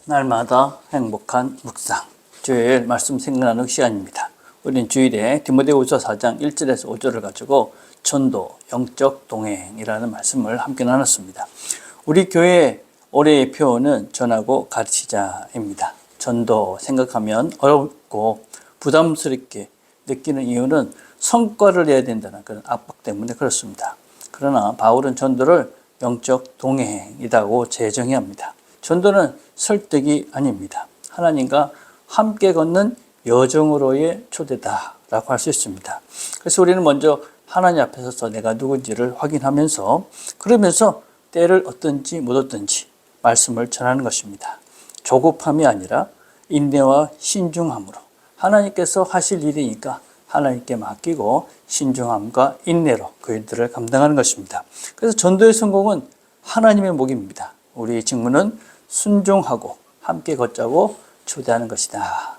날마다 행복한 묵상, 주일 말씀 생각나는 시간입니다. 우리는 주일에 디모데후서 4장 1절에서 5절을 가지고 전도, 영적 동행이라는 말씀을 함께 나눴습니다. 우리 교회의 올해의 표어는 전하고 가르치자입니다. 전도 생각하면 어렵고 부담스럽게 느끼는 이유는 성과를 내야 된다는 그런 압박 때문에 그렇습니다. 그러나 바울은 전도를 영적 동행이라고 재정의합니다. 전도는 설득이 아닙니다. 하나님과 함께 걷는 여정으로의 초대다라고 할 수 있습니다. 그래서 우리는 먼저 하나님 앞에 서서 내가 누군지를 확인하면서 그러면서 때를 얻든지 못 얻든지 말씀을 전하는 것입니다. 조급함이 아니라 인내와 신중함으로 하나님께서 하실 일이니까 하나님께 맡기고 신중함과 인내로 그 일들을 감당하는 것입니다. 그래서 전도의 성공은 하나님의 목입니다. 우리의 직무는 순종하고 함께 걷자고 초대하는 것이다.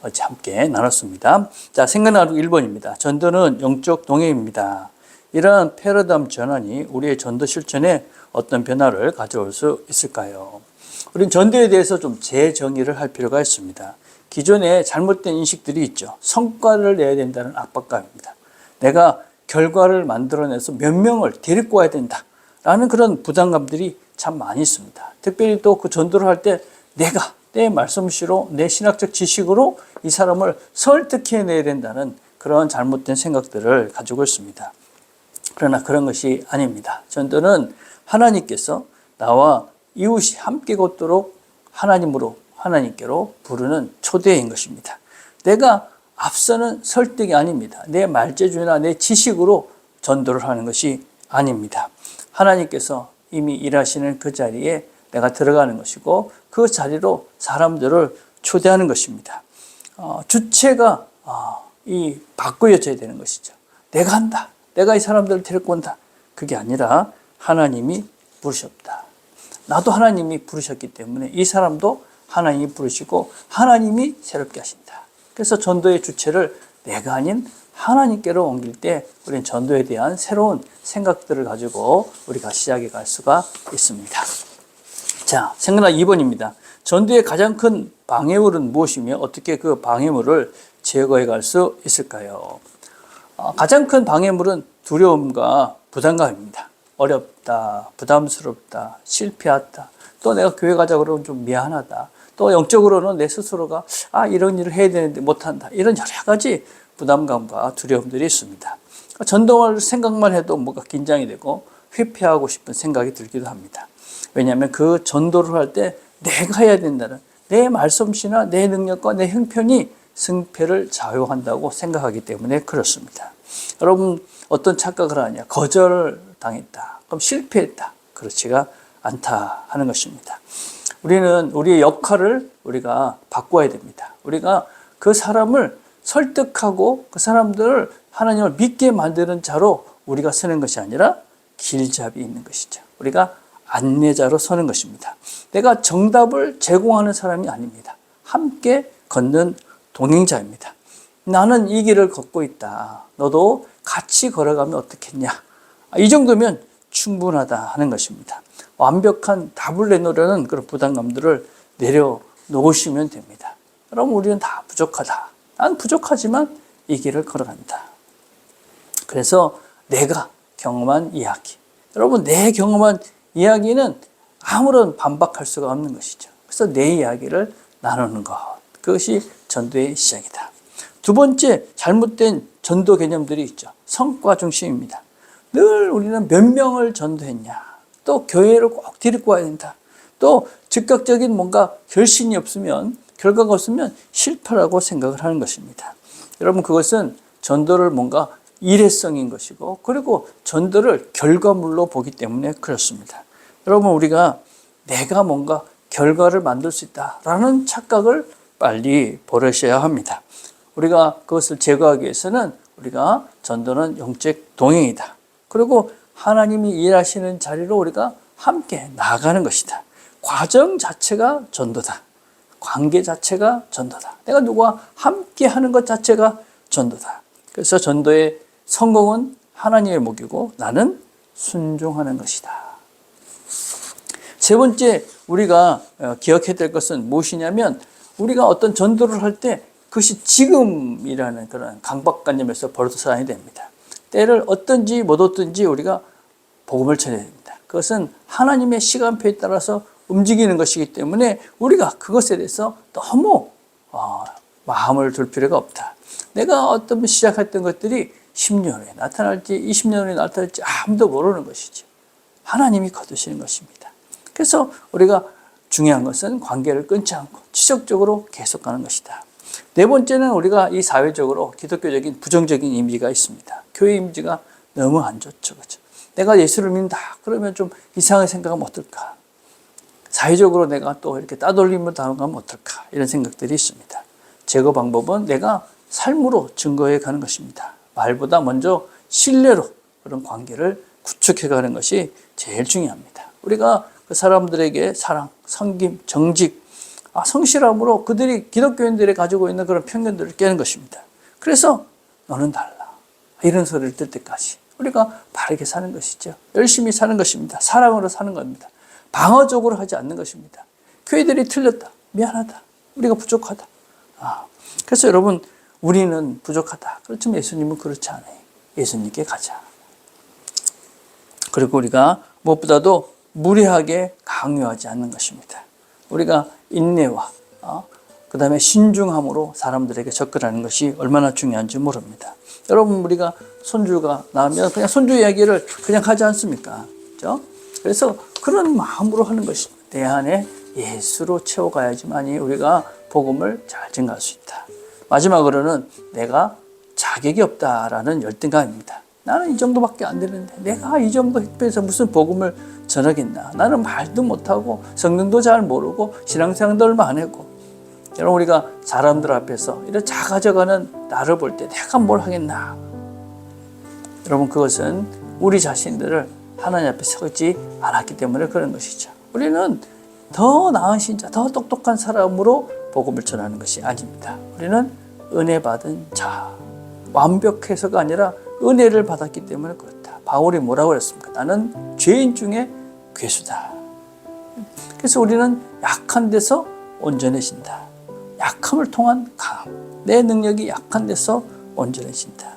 어제 함께 나눴습니다. 자, 생각나는 1번입니다. 전도는 영적 동행입니다. 이러한 패러다임 전환이 우리의 전도 실천에 어떤 변화를 가져올 수 있을까요? 우리는 전도에 대해서 좀 재정의를 할 필요가 있습니다. 기존에 잘못된 인식들이 있죠. 성과를 내야 된다는 압박감입니다. 내가 결과를 만들어내서 몇 명을 데리고 와야 된다라는 그런 부담감들이 참 많이 있습니다. 특별히 또 그 전도를 할 때 내가 내 말씀씨로 내 신학적 지식으로 이 사람을 설득해내야 된다는 그런 잘못된 생각들을 가지고 있습니다. 그러나 그런 것이 아닙니다. 전도는 하나님께서 나와 이웃이 함께 걷도록 하나님께로 부르는 초대인 것입니다. 내가 앞서는 설득이 아닙니다. 내 말재주나 내 지식으로 전도를 하는 것이 아닙니다. 하나님께서 이미 일하시는 그 자리에 내가 들어가는 것이고 그 자리로 사람들을 초대하는 것입니다. 주체가 바꾸어져야 되는 것이죠. 내가 한다. 내가 이 사람들을 데리고 온다. 그게 아니라 하나님이 부르셨다. 나도 하나님이 부르셨기 때문에 이 사람도 하나님이 부르시고 하나님이 새롭게 하신다. 그래서 전도의 주체를 내가 아닌 하나님께로 옮길 때 우리는 전도에 대한 새로운 생각들을 가지고 우리가 시작해 갈 수가 있습니다. 자, 생각나 2번입니다. 전도의 가장 큰 방해물은 무엇이며 어떻게 그 방해물을 제거해 갈 수 있을까요? 가장 큰 방해물은 두려움과 부담감입니다. 어렵다, 부담스럽다, 실패했다, 또 내가 교회 가자 그러면 좀 미안하다, 또 영적으로는 내 스스로가 이런 일을 해야 되는데 못한다, 이런 여러 가지 부담감과 두려움들이 있습니다. 전도할 생각만 해도 뭔가 긴장이 되고 회피하고 싶은 생각이 들기도 합니다. 왜냐하면 그 전도를 할 때 내가 해야 된다는 내 말솜씨나 내 능력과 내 형편이 승패를 좌우한다고 생각하기 때문에 그렇습니다. 여러분 어떤 착각을 하냐? 거절을 당했다. 그럼 실패했다. 그렇지가 않다 하는 것입니다. 우리는 우리의 역할을 우리가 바꿔야 됩니다. 우리가 그 사람을 설득하고 그 사람들을 하나님을 믿게 만드는 자로 우리가 서는 것이 아니라 길잡이 있는 것이죠. 우리가 안내자로 서는 것입니다. 내가 정답을 제공하는 사람이 아닙니다. 함께 걷는 동행자입니다. 나는 이 길을 걷고 있다. 너도 같이 걸어가면 어떻겠냐. 이 정도면 충분하다 하는 것입니다. 완벽한 답을 내놓으려는 그런 부담감들을 내려놓으시면 됩니다. 여러분 우리는 다 부족하다. 난 부족하지만 이 길을 걸어간다. 그래서 내가 경험한 이야기. 여러분 내 경험한 이야기는 아무런 반박할 수가 없는 것이죠. 그래서 내 이야기를 나누는 것. 그것이 전도의 시작이다. 두 번째 잘못된 전도 개념들이 있죠. 성과 중심입니다. 늘 우리는 몇 명을 전도했냐. 또 교회를 꼭 데리고 와야 된다. 또 즉각적인 뭔가 결신이 없으면 결과가 없으면 실패라고 생각을 하는 것입니다. 여러분 그것은 전도를 뭔가 일회성인 것이고 그리고 전도를 결과물로 보기 때문에 그렇습니다. 여러분 우리가 내가 뭔가 결과를 만들 수 있다라는 착각을 빨리 버리셔야 합니다. 우리가 그것을 제거하기 위해서는 우리가 전도는 영적 동행이다. 그리고 하나님이 일하시는 자리로 우리가 함께 나아가는 것이다. 과정 자체가 전도다. 관계 자체가 전도다. 내가 누구와 함께 하는 것 자체가 전도다. 그래서 전도의 성공은 하나님의 목이고 나는 순종하는 것이다. 세 번째, 우리가 기억해야 될 것은 무엇이냐면 우리가 어떤 전도를 할 때 그것이 지금이라는 그런 강박관념에서 벗어나야 됩니다. 때를 어떤지 못 어떤지 우리가 복음을 전해야 됩니다. 그것은 하나님의 시간표에 따라서 움직이는 것이기 때문에 우리가 그것에 대해서 너무 마음을 둘 필요가 없다. 내가 어떤 시작했던 것들이 10년 후에 나타날지 20년 후에 나타날지 아무도 모르는 것이죠. 하나님이 거두시는 것입니다. 그래서 우리가 중요한 것은 관계를 끊지 않고 지속적으로 계속 가는 것이다. 네 번째는 우리가 이 사회적으로 기독교적인 부정적인 이미지가 있습니다. 교회 이미지가 너무 안 좋죠. 그렇죠? 내가 예수를 믿는다. 그러면 좀 이상하게 생각하면 어떨까? 사회적으로 내가 또 이렇게 따돌림을 당하면 어떨까? 이런 생각들이 있습니다. 제거 방법은 내가 삶으로 증거해 가는 것입니다. 말보다 먼저 신뢰로 그런 관계를 구축해 가는 것이 제일 중요합니다. 우리가 그 사람들에게 사랑, 섬김, 정직, 성실함으로 그들이 기독교인들이 가지고 있는 그런 편견들을 깨는 것입니다. 그래서 너는 달라. 이런 소리를 들 때까지 우리가 바르게 사는 것이죠. 열심히 사는 것입니다. 사랑으로 사는 겁니다. 방어적으로 하지 않는 것입니다. 교회들이 틀렸다. 미안하다. 우리가 부족하다. 그래서 여러분 우리는 부족하다. 그렇지만 예수님은 그렇지 않아요. 예수님께 가자. 그리고 우리가 무엇보다도 무리하게 강요하지 않는 것입니다. 우리가 인내와 그 다음에 신중함으로 사람들에게 접근하는 것이 얼마나 중요한지 모릅니다. 여러분 우리가 손주가 나면 그냥 손주 이야기를 그냥 하지 않습니까? 그렇죠? 그래서 그런 마음으로 하는 것입니다. 내 안에 예수로 채워가야지만이 우리가 복음을 잘 증가할 수 있다. 마지막으로는 내가 자격이 없다라는 열등감입니다. 나는 이 정도밖에 안 되는데 내가 이 정도 획배해서 무슨 복음을 전하겠나. 나는 말도 못하고 성경도 잘 모르고 신앙생활도 얼마 안 했고. 여러분 우리가 사람들 앞에서 이렇게 작아져가는 나를 볼 때 내가 뭘 하겠나. 여러분 그것은 우리 자신들을 하나님 앞에 세우지 않았기 때문에 그런 것이죠. 우리는 더 나은 신자, 더 똑똑한 사람으로 복음을 전하는 것이 아닙니다. 우리는 은혜 받은 자, 완벽해서가 아니라 은혜를 받았기 때문에 그렇다. 바울이 뭐라고 그랬습니까? 나는 죄인 중에 괴수다. 그래서 우리는 약한 데서 온전해진다. 약함을 통한 강함. 내 능력이 약한 데서 온전해진다.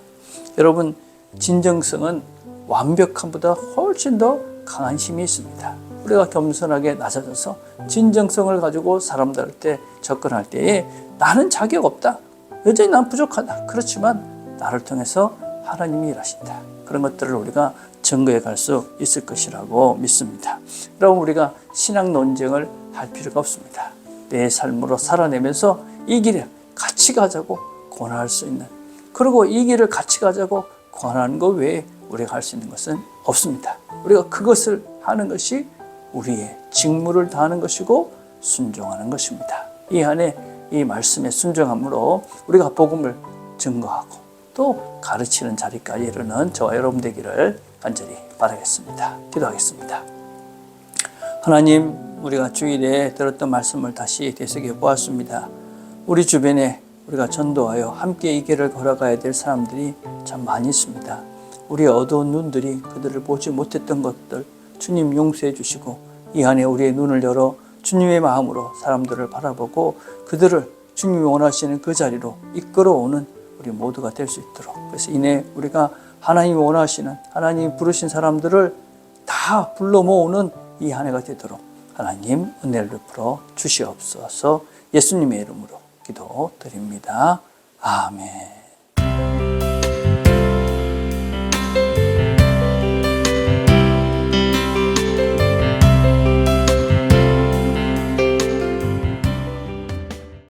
여러분 진정성은 완벽함보다 훨씬 더 강한 힘이 있습니다. 우리가 겸손하게 낮아져서 진정성을 가지고 사람들한테 접근할 때에 나는 자격 없다. 여전히 난 부족하다. 그렇지만 나를 통해서 하나님이 일하신다. 그런 것들을 우리가 증거해 갈 수 있을 것이라고 믿습니다. 여러분 우리가 신앙 논쟁을 할 필요가 없습니다. 내 삶으로 살아내면서 이 길을 같이 가자고 권할 수 있는, 그리고 이 길을 같이 가자고 권하는 것 외에 우리가 할 수 있는 것은 없습니다. 우리가 그것을 하는 것이 우리의 직무를 다하는 것이고 순종하는 것입니다. 이 안에 이 말씀의 순종함으로 우리가 복음을 증거하고 또 가르치는 자리까지 이르는 저와 여러분 되기를 간절히 바라겠습니다. 기도하겠습니다. 하나님, 우리가 주일에 들었던 말씀을 다시 되새겨 보았습니다. 우리 주변에 우리가 전도하여 함께 이 길을 걸어가야 될 사람들이 참 많이 있습니다. 우리의 어두운 눈들이 그들을 보지 못했던 것들 주님 용서해 주시고 이 안에 우리의 눈을 열어 주님의 마음으로 사람들을 바라보고 그들을 주님이 원하시는 그 자리로 이끌어오는 우리 모두가 될 수 있도록, 그래서 이내 우리가 하나님이 원하시는, 하나님이 부르신 사람들을 다 불러 모으는 이 한 해가 되도록 하나님 은혜를 베풀어 주시옵소서. 예수님의 이름으로 기도드립니다. 아멘.